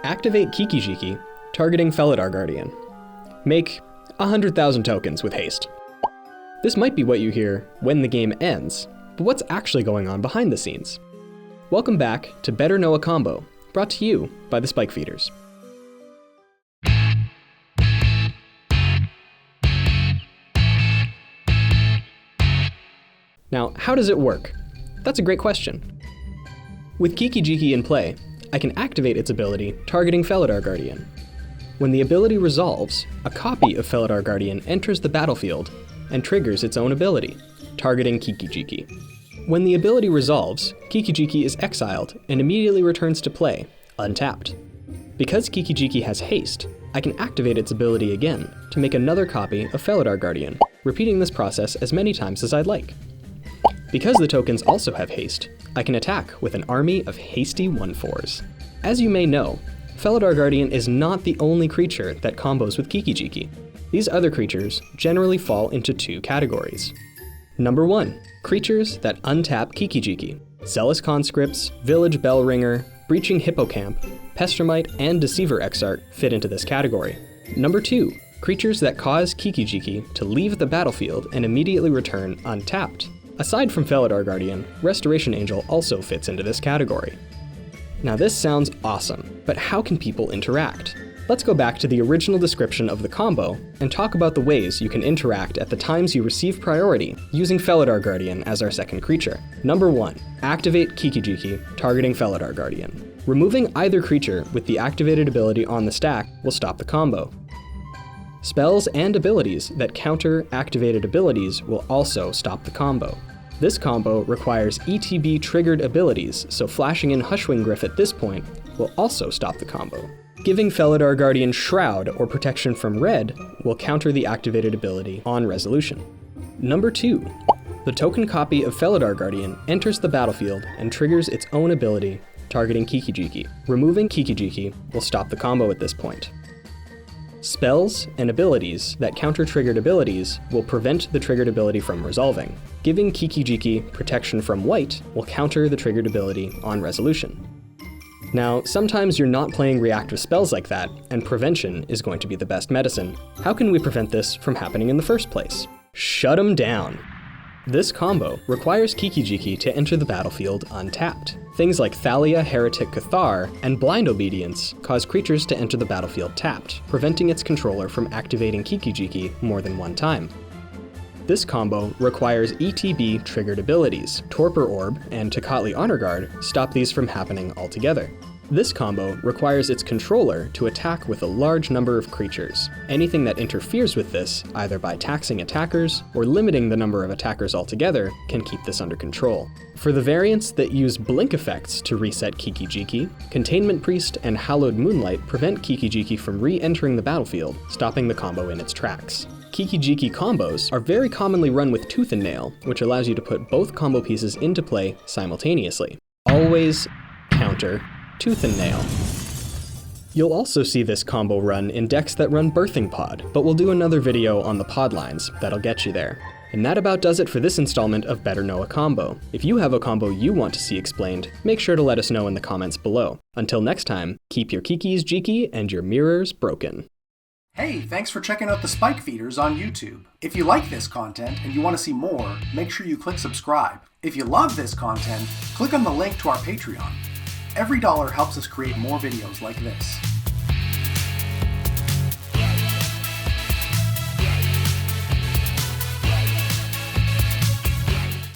Activate Kiki-Jiki, targeting Felidar Guardian. Make 100,000 tokens with haste. This might be what you hear when the game ends, but what's actually going on behind the scenes? Welcome back to Better Know a Combo, brought to you by the Spike Feeders. Now, how does it work? That's a great question. With Kiki-Jiki in play, I can activate its ability targeting Felidar Guardian. When the ability resolves, a copy of Felidar Guardian enters the battlefield and triggers its own ability, targeting Kiki-Jiki. When the ability resolves, Kiki-Jiki is exiled and immediately returns to play, untapped. Because Kiki-Jiki has haste, I can activate its ability again to make another copy of Felidar Guardian, repeating this process as many times as I'd like. Because the tokens also have haste, I can attack with an army of hasty 1/4s. As you may know, Felidar Guardian is not the only creature that combos with Kiki-Jiki. These other creatures generally fall into two categories. Number 1, creatures that untap Kiki-Jiki. Zealous Conscripts, Village Bell Ringer, Breaching Hippocamp, Pestromite, and Deceiver Exarch fit into this category. Number 2, creatures that cause Kiki-Jiki to leave the battlefield and immediately return untapped. Aside from Felidar Guardian, Restoration Angel also fits into this category. Now this sounds awesome, but how can people interact? Let's go back to the original description of the combo and talk about the ways you can interact at the times you receive priority using Felidar Guardian as our second creature. Number 1, activate Kiki-Jiki, targeting Felidar Guardian. Removing either creature with the activated ability on the stack will stop the combo. Spells and abilities that counter activated abilities will also stop the combo. This combo requires ETB-triggered abilities, so flashing in Hushwing Gryph at this point will also stop the combo. Giving Felidar Guardian Shroud or protection from red will counter the activated ability on resolution. Number 2, the token copy of Felidar Guardian enters the battlefield and triggers its own ability, targeting Kiki-Jiki. Removing Kiki-Jiki will stop the combo at this point. Spells and abilities that counter triggered abilities will prevent the triggered ability from resolving. Giving Kiki-Jiki protection from white will counter the triggered ability on resolution. Now, sometimes you're not playing reactive spells like that, and prevention is going to be the best medicine. How can we prevent this from happening in the first place? Shut 'em down! This combo requires Kiki-Jiki to enter the battlefield untapped. Things like Thalia, Heretic Cathar, and Blind Obedience cause creatures to enter the battlefield tapped, preventing its controller from activating Kiki-Jiki more than one time. This combo requires ETB-triggered abilities. Torpor Orb and Tocatli Honor Guard stop these from happening altogether. This combo requires its controller to attack with a large number of creatures. Anything that interferes with this, either by taxing attackers or limiting the number of attackers altogether, can keep this under control. For the variants that use blink effects to reset Kiki-Jiki, Containment Priest and Hallowed Moonlight prevent Kiki-Jiki from re-entering the battlefield, stopping the combo in its tracks. Kiki-Jiki combos are very commonly run with Tooth and Nail, which allows you to put both combo pieces into play simultaneously. Always counter Tooth and Nail. You'll also see this combo run in decks that run Birthing Pod, but we'll do another video on the pod lines that'll get you there. And that about does it for this installment of Better Know a Combo. If you have a combo you want to see explained, make sure to let us know in the comments below. Until next time, keep your Kikis Jiki and your mirrors broken. Hey, thanks for checking out the Spike Feeders on YouTube. If you like this content and you want to see more, make sure you click subscribe. If you love this content, click on the link to our Patreon. Every dollar helps us create more videos like this.